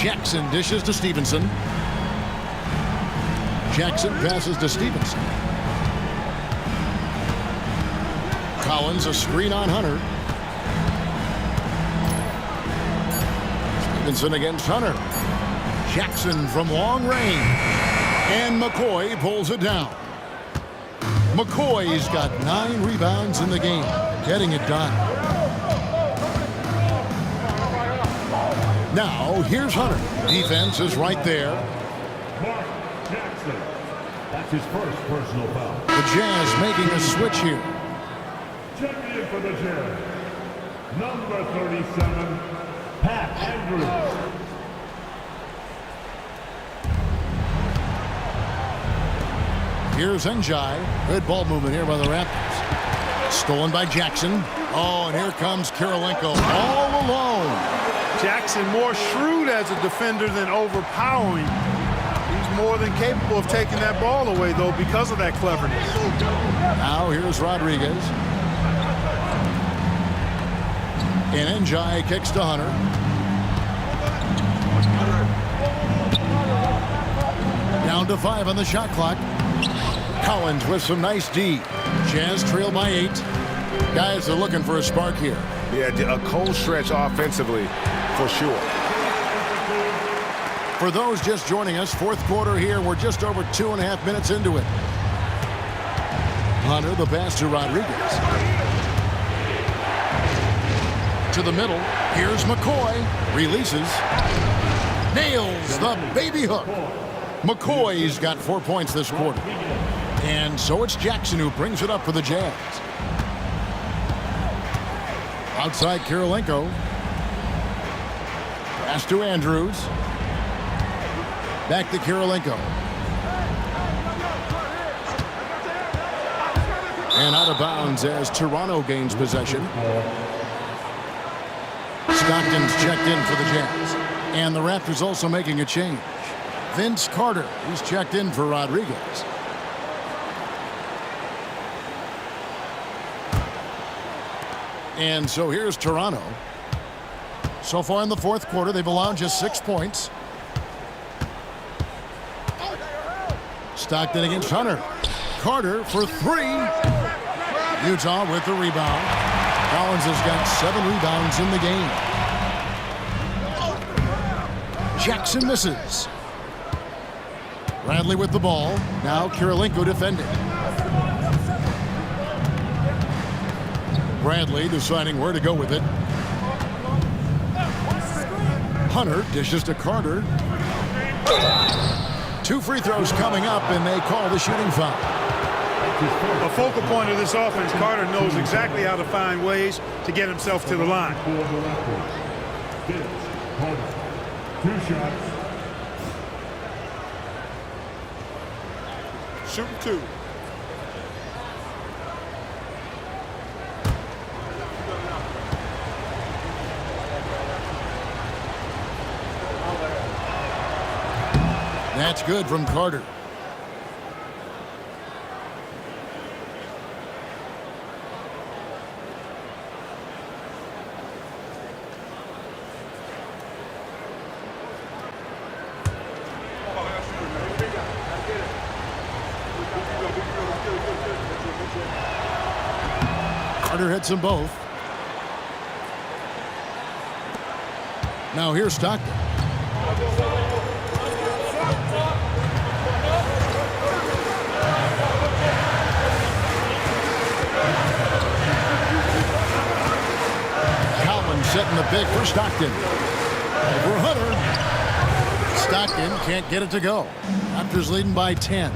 Jackson dishes to Stevenson. Jackson passes to Stevenson. Collins a screen on Hunter. Stevenson against Hunter. Jackson from long range. And McCoy pulls it down. McCoy's got 9 rebounds in the game, getting it done. Now, here's Hunter. Defense is right there. Mark Jackson. That's his first personal foul. The Jazz making a switch here. Champion for the Jazz, number 37, Pat Andrews. Here's Njai. Good ball movement here by the Raptors. Stolen by Jackson. Oh, and here comes Kirilenko all alone. Jackson more shrewd as a defender than overpowering. He's more than capable of taking that ball away, though, because of that cleverness. Now here's Rodriguez. And Njai kicks to Hunter. Down to 5 on the shot clock. Collins with some nice D. Jazz trail by 8. Guys are looking for a spark here. Yeah, a cold stretch offensively for sure. For those just joining us, fourth quarter here. We're just over 2.5 minutes into it. Hunter, the pass to Rodriguez. To the middle. Here's McCoy. Releases. Nails the baby hook. McCoy's got 4 points this quarter. And so it's Jackson who brings it up for the Jazz. Outside Kirilenko. Pass to Andrews. Back to Kirilenko. And out of bounds as Toronto gains possession. Stockton's checked in for the Jazz. And the Raptors also making a change. Vince Carter, he's checked in for Rodriguez. And so here's Toronto. So far in the fourth quarter, they've allowed just 6 points. Stockton against Hunter. Carter for 3. Utah with the rebound. Collins has got 7 rebounds in the game. Jackson misses. Bradley with the ball. Now Kirilenko defending. Bradley deciding where to go with it. Hunter dishes to Carter. 2 free throws coming up, and they call the shooting foul. A focal point of this offense, Carter knows exactly how to find ways to get himself to the line. 2 shots. Shooting 2. That's good from Carter. Carter hits them both. Now here's Stockton. Collins setting the pick for Stockton. Over Hunter. Stockton can't get it to go. Raptors leading by 10.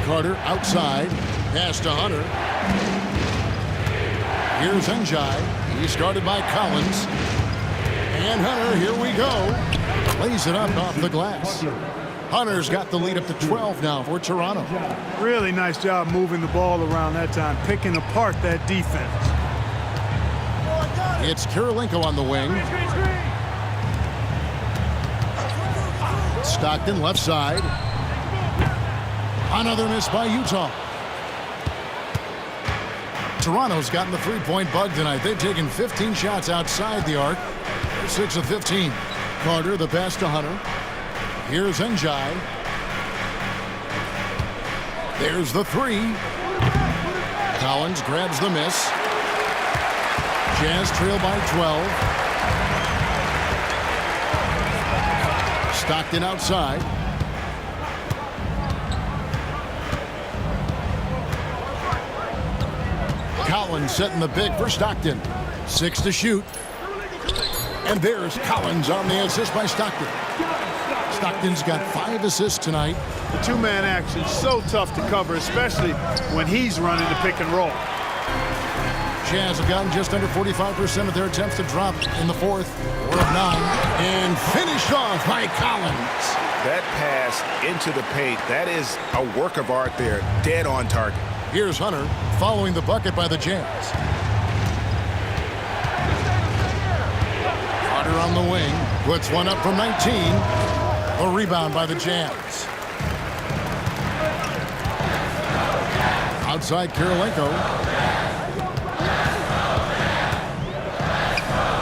Carter outside. Pass to Hunter. Here's Njai. He's guarded by Collins. And Hunter, here we go. Lays it up off the glass. Hunter's got the lead up to 12 now for Toronto. Really nice job moving the ball around that time, picking apart that defense. It's Kirilenko on the wing. Stockton left side. Another miss by Utah. Toronto's gotten the three-point bug tonight. They've taken 15 shots outside the arc. They're 6 of 15. Carter, the pass to Hunter. Here's Njai. There's the 3. Collins grabs the miss. Jazz trail by 12. Stockton outside. Collins setting the pick for Stockton. 6 to shoot. And there's Collins on the assist by Stockton. Stockton's got 5 assists tonight. The two-man action so tough to cover, especially when he's running the pick and roll. Jazz have gotten just under 45% of their attempts to drop in the fourth. 4 of 9. And finished off by Collins. That pass into the paint, that is a work of art there. Dead on target. Here's Hunter following the bucket by the Jazz. Carter on the wing. Puts one up from 19. A rebound by the Jazz. Outside Kirilenko.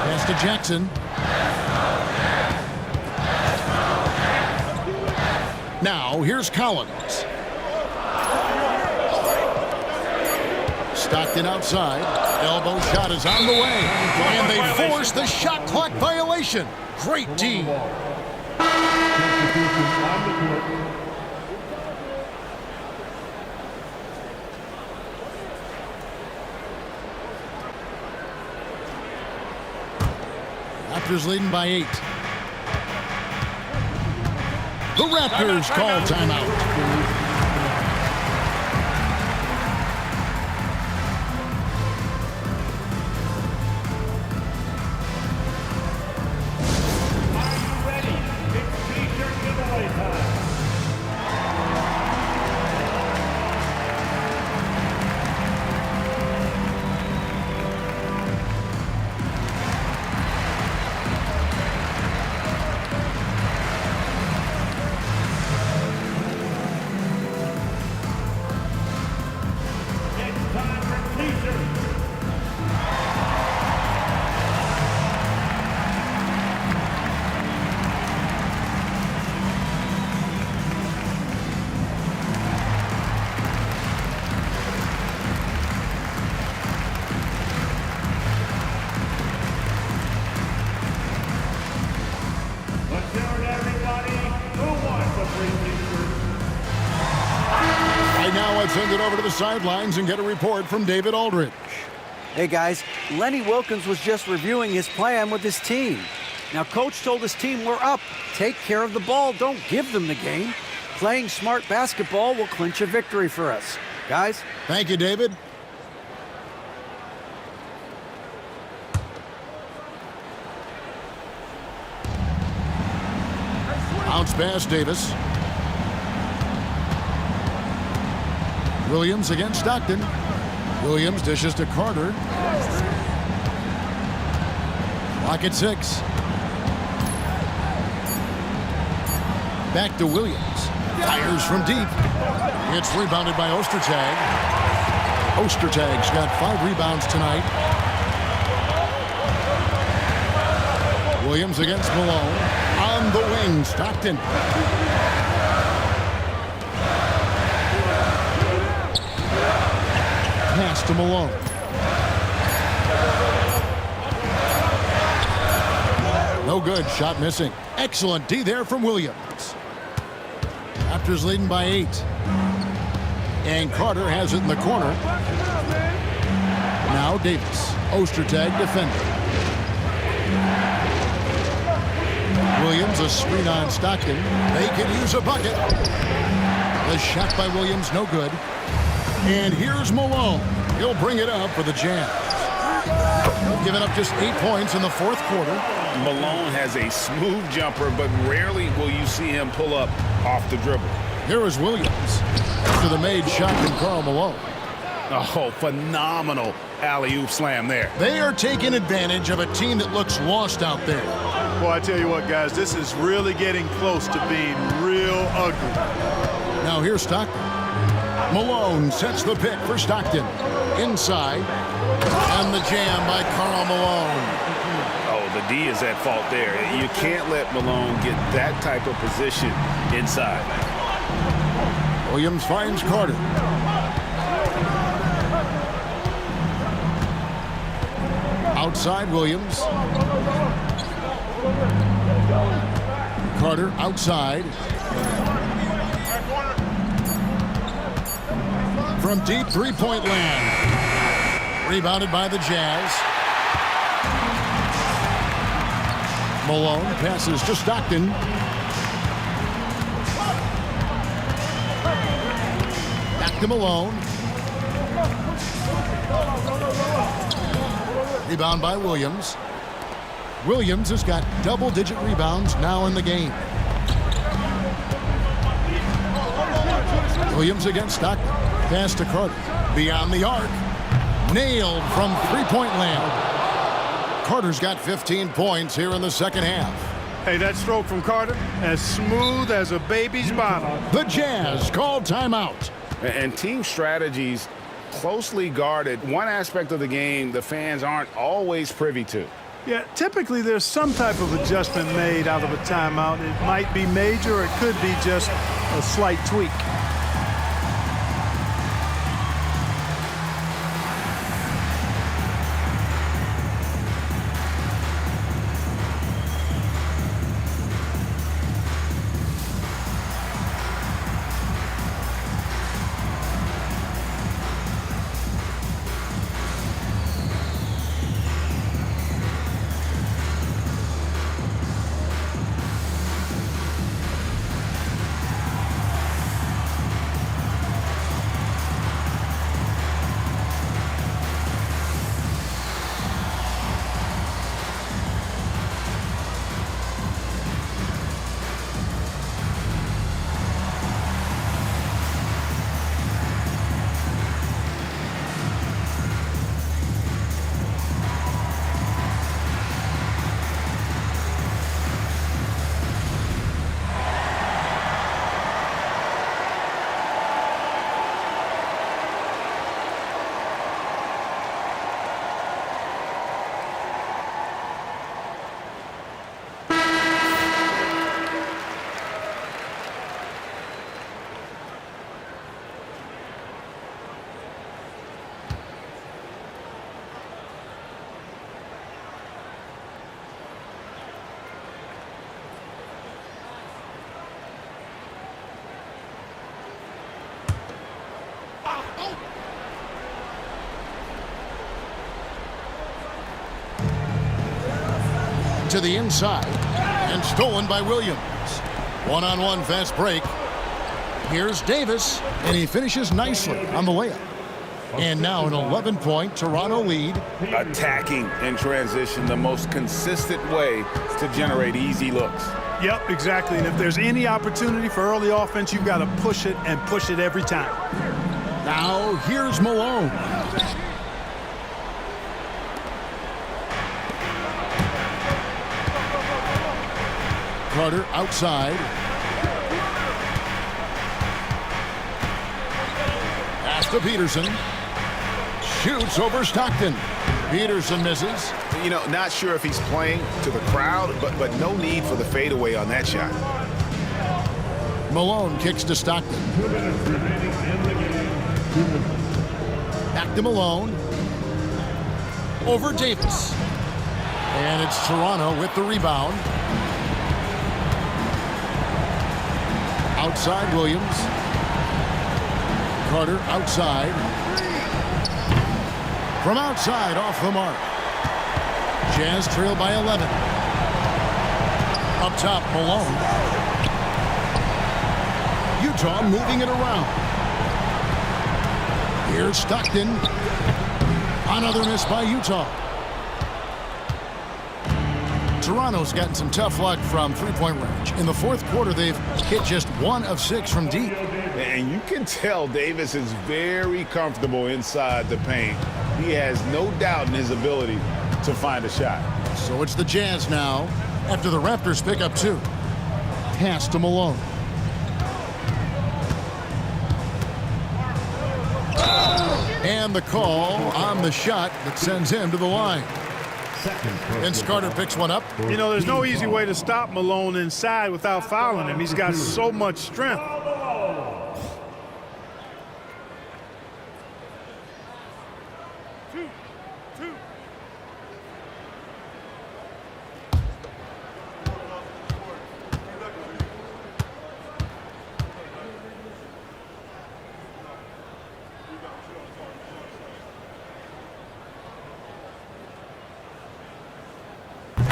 Pass to Jackson. Now here's Collins. Stockton outside. Elbow shot is on the way. And they force the shot clock violation. Great D. Raptors leading by 8. The Raptors call timeout. Let's send it over to the sidelines and get a report from David Aldridge. Hey guys, Lenny Wilkins was just reviewing his plan with his team. Now coach told his team we're up. Take care of the ball, don't give them the game. Playing smart basketball will clinch a victory for us. Guys? Thank you, David. Bounce pass, Davis. Williams against Stockton. Williams dishes to Carter. Clock at 6. Back to Williams. Fires from deep. It's rebounded by Ostertag. Ostertag's got 5 rebounds tonight. Williams against Malone. On the wing, Stockton. Pass to Malone. No good. Shot missing. Excellent D there from Williams. Raptors leading by 8. And Carter has it in the corner. Now Davis. Ostertag defender. Williams, a screen on Stockton. They could use a bucket. The shot by Williams, no good. And here's Malone. He'll bring it up for the Jazz. Giving up just 8 points in the 4th quarter. Malone has a smooth jumper, but rarely will you see him pull up off the dribble. Here is Williams after the made shot from Karl Malone. Oh, phenomenal alley-oop slam there. They are taking advantage of a team that looks lost out there. Well, I tell you what, guys, this is really getting close to being real ugly. Now here's Stockton. Malone sets the pick for Stockton. Inside. And the jam by Karl Malone. Oh, the D is at fault there. You can't let Malone get that type of position inside. Williams finds Carter. Outside Williams. Carter outside. From deep three-point land. Rebounded by the Jazz. Malone passes to Stockton. Back to Malone. Rebound by Williams. Williams has got double-digit rebounds now in the game. Williams against Stockton. Pass to Carter. Beyond the arc. Nailed from three-point land. Carter's got 15 points here in the second half. Hey, that stroke from Carter, as smooth as a baby's bottom. The Jazz call timeout. And team strategies closely guarded. One aspect of the game the fans aren't always privy to. Yeah, typically there's some type of adjustment made out of a timeout. It might be major, or it could be just a slight tweak. to the inside and stolen by Williams. One-on-one fast break. Here's Davis, and he finishes nicely on the layup. And now an 11-point Toronto lead. Attacking in transition, the most consistent way to generate easy looks. Yep, exactly. And if there's any opportunity for early offense, you've got to push it and push it every time. Now here's Malone. Carter outside. Pass to Peterson. Shoots over Stockton. Peterson misses. You know, not sure if he's playing to the crowd, but no need for the fadeaway on that shot. Malone kicks to Stockton. 2 minutes remaining in the game. Back to Malone. Over Davis. And it's Toronto with the rebound. Outside Williams. Carter outside. From outside, off the mark. Jazz trail by 11. Up top, Malone. Utah moving it around. Here's Stockton. Another miss by Utah. Toronto's gotten some tough luck from three-point range. In the fourth quarter, they've hit just 1 of 6 from deep. And you can tell Davis is very comfortable inside the paint. He has no doubt in his ability to find a shot. So it's the Jazz now after the Raptors pick up 2. Pass to Malone. And the call on the shot that sends him to the line. Vince Carter picks one up. You know, there's no easy way to stop Malone inside without fouling him. He's got so much strength.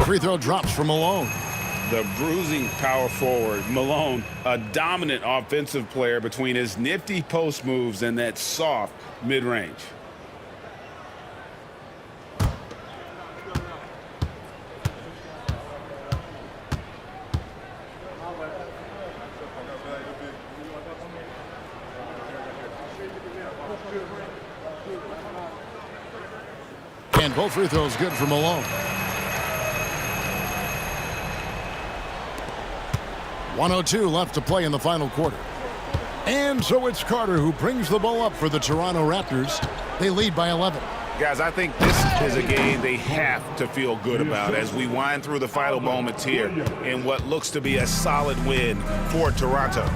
Free throw drops for Malone. The bruising power forward, Malone, a dominant offensive player between his nifty post moves and that soft mid-range. And both free throws good for Malone. 1:02 left to play in the final quarter. And so it's Carter who brings the ball up for the Toronto Raptors. They lead by 11. Guys, I think this is a game they have to feel good about as we wind through the final moments here in what looks to be a solid win for Toronto.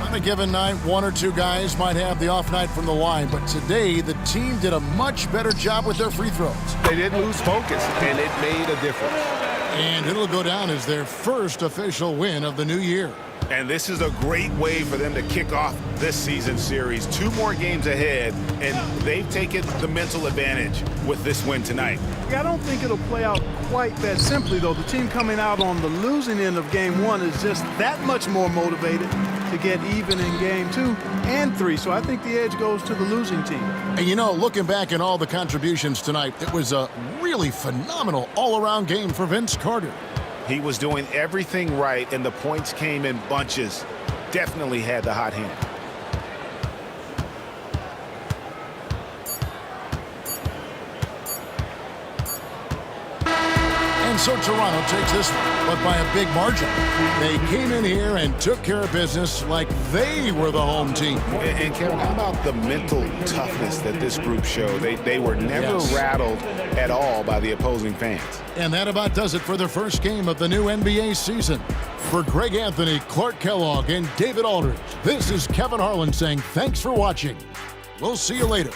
On a given night, 1 or 2 guys might have the off night from the line, but today the team did a much better job with their free throws. They didn't lose focus, and it made a difference. And it'll go down as their first official win of the new year. And this is a great way for them to kick off this season series. 2 more games ahead, and they've taken the mental advantage with this win tonight. I don't think it'll play out quite that simply, though. The team coming out on the losing end of game 1 is just that much more motivated to get even in game 2 and 3. So I think the edge goes to the losing team. And you know, looking back at all the contributions tonight, it was a really phenomenal all-around game for Vince Carter. He was doing everything right, and the points came in bunches. Definitely had the hot hand. And so Toronto takes this one, but by a big margin. They came in here and took care of business like they were the home team. And Kevin, how about the mental toughness that this group showed? They were never rattled at all by the opposing fans. And that about does it for the first game of the new NBA season. For Greg Anthony, Clark Kellogg, and David Aldridge, this is Kevin Harlan saying thanks for watching. We'll see you later.